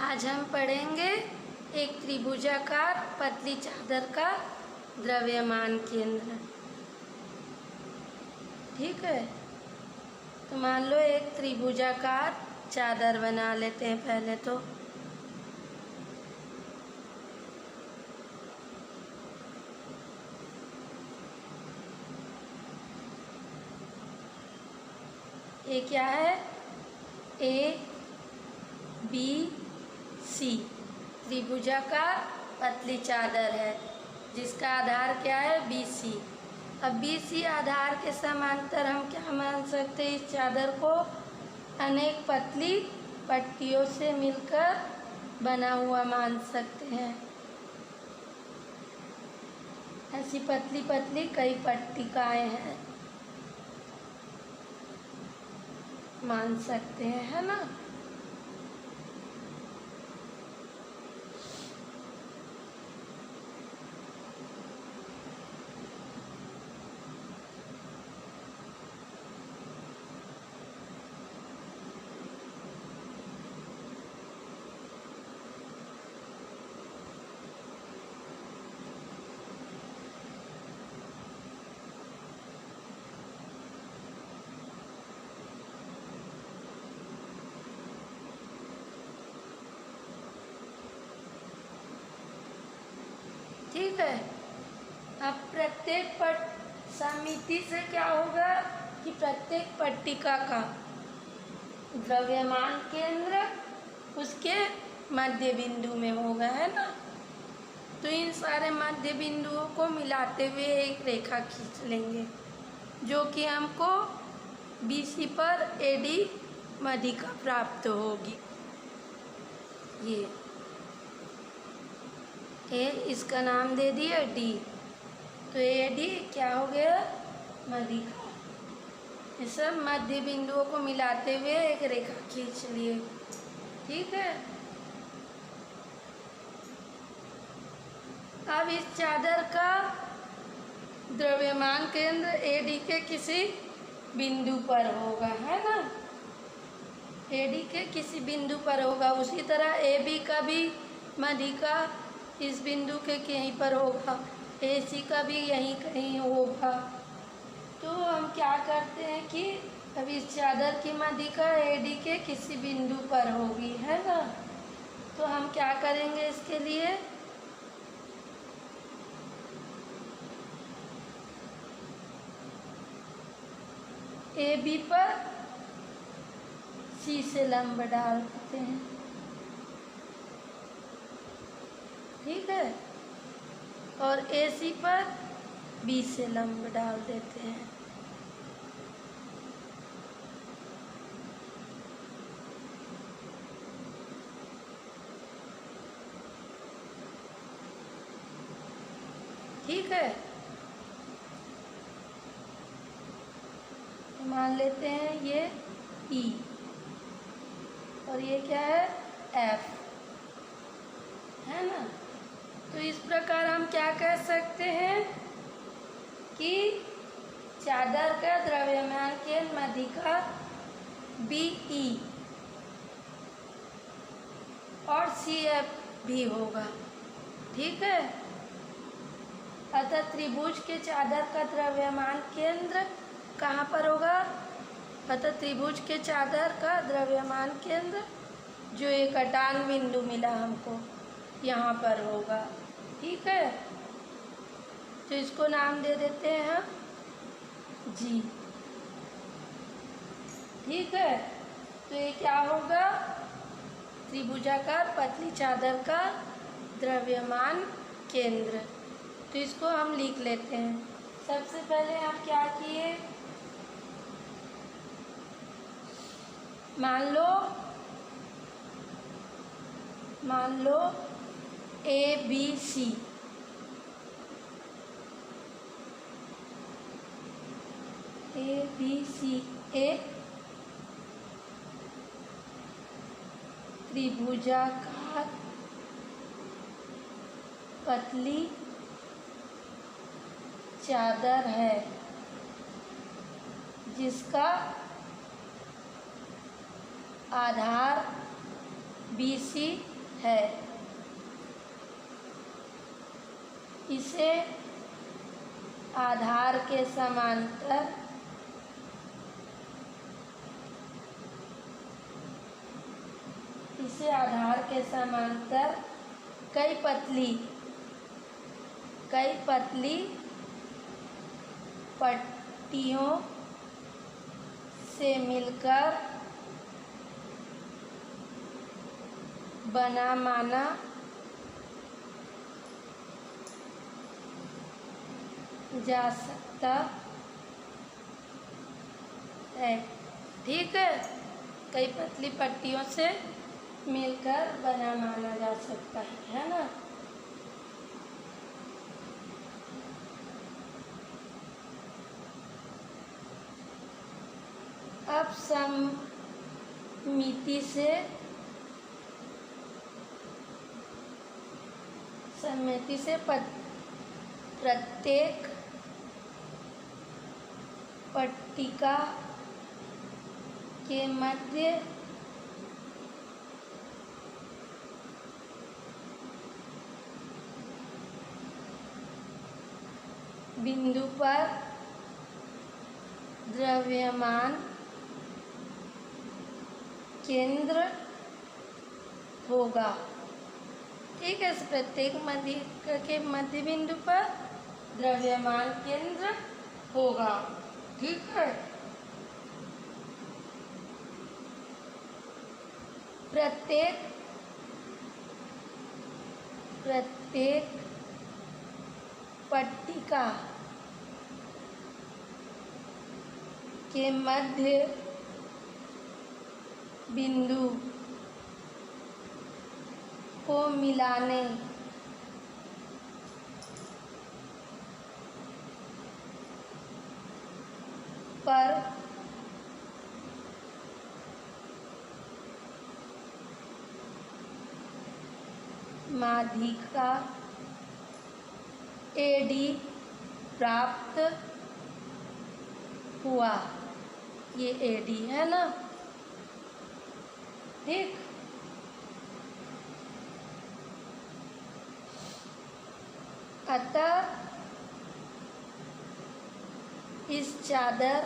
आज हम पढ़ेंगे एक त्रिभुजाकार पतली चादर का द्रव्यमान केंद्र। ठीक है, तो मान लो एक त्रिभुजाकार चादर बना लेते हैं पहले तो। ये क्या है? ABC त्रिभुजाकार पतली चादर है जिसका आधार क्या है? BC। अब BC आधार के समांतर हम क्या मान सकते हैं? इस चादर को अनेक पतली पट्टियों से मिलकर बना हुआ मान सकते हैं। ऐसी पतली पतली कई पट्टिकाएं हैं, मान सकते हैं, है ना। ठीक है, अब प्रत्येक समिति से क्या होगा कि प्रत्येक पट्टिका का द्रव्यमान केंद्र उसके मध्य बिंदु में होगा, है ना। तो इन सारे मध्य बिंदुओं को मिलाते हुए एक रेखा खींच लेंगे जो कि हमको BC पर AD मध्यिका प्राप्त होगी। ये इसका नाम दे दिया D, तो AD क्या हो गया? मध्यिका। ये सब मध्य बिंदुओं को मिलाते हुए एक रेखा खींच लिए। ठीक है, अब इस चादर का द्रव्यमान केंद्र AD के किसी बिंदु पर होगा, है ना। AD के किसी बिंदु पर होगा। उसी तरह AB का भी मध्यिका इस बिंदु के कहीं पर होगा, AC का भी यहीं कहीं होगा। तो हम क्या करते हैं कि अब इस चादर की मध्यिका AD के किसी बिंदु पर होगी, है ना। तो हम क्या करेंगे इसके लिए? AB पर C से लंब डाल देते हैं। ठीक है, और AC पर B से लंब डाल देते हैं। ठीक है, मान लेते हैं ये E और ये क्या है? F, है ना। तो इस प्रकार हम क्या कह सकते हैं कि चादर का द्रव्यमान केंद्र मध्यिका BE और CF भी होगा। ठीक है, अतः त्रिभुज के चादर का द्रव्यमान केंद्र कहाँ पर होगा? अतः त्रिभुज के चादर का द्रव्यमान केंद्र जो एक अटान बिंदु मिला हमको, यहाँ पर होगा। ठीक है, तो इसको नाम दे देते हैं हम G। ठीक है, तो ये क्या होगा? त्रिभुजाकार पतली चादर का द्रव्यमान केंद्र। तो इसको हम लिख लेते हैं। सबसे पहले हम क्या किए? मान लो ABC एक त्रिभुजाकार पतली चादर है जिसका आधार BC है। इसे आधार के समांतर कई पतली पट्टियों से मिलकर बना माना जा सकता है। ठीक है, कई पतली पट्टियों से मिलकर बना माना जा सकता है ना। अब सममिति से प्रत्येक पट्टिका के मध्य बिंदु पर द्रव्यमान केंद्र होगा। ठीक है, प्रत्येक के मध्य बिंदु पर द्रव्यमान केंद्र होगा। ठीक है, प्रत्येक पट्टिका के मध्य बिंदु को मिलाने पर माध्यिका AD प्राप्त हुआ। ये AD है ना। ठीक, अतः इस चादर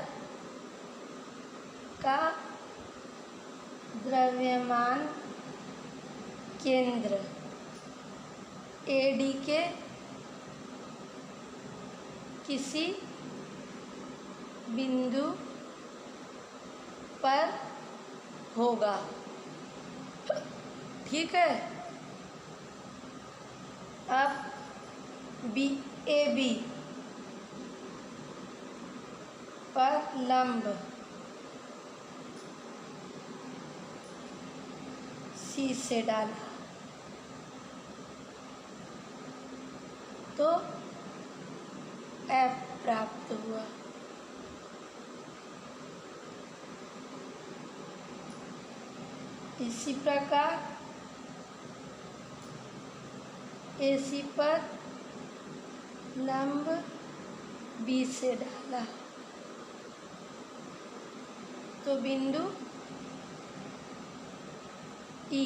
का द्रव्यमान केंद्र AD के किसी बिंदु पर होगा। ठीक है, अब AB पर लंब C से डाला तो F प्राप्त हुआ। इसी प्रकार AC पर लंब B से डाला तो बिंदु E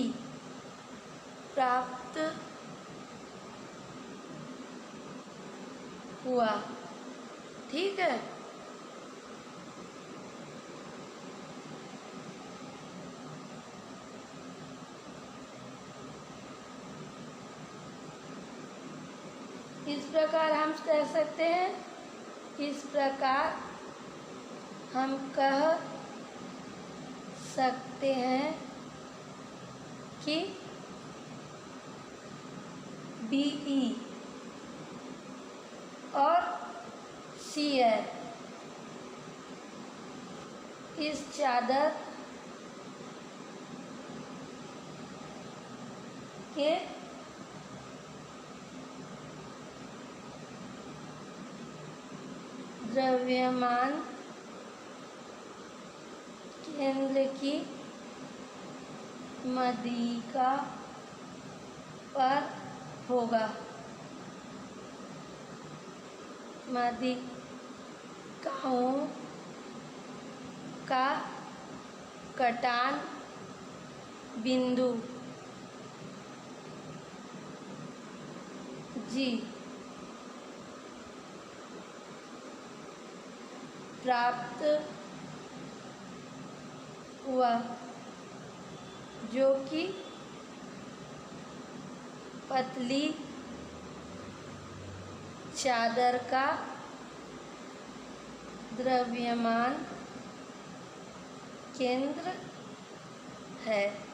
प्राप्त हुआ। ठीक है, इस प्रकार हम कह सकते हैं, इस प्रकार हम कह सकते हैं कि BE और CF इस चादर के द्रव्यमान केंद्र की माध्यिका पर होगा। माध्यिकाओं का कटान बिंदु जी प्राप्त हुआ, जो कि पतली चादर का द्रव्यमान केंद्र है।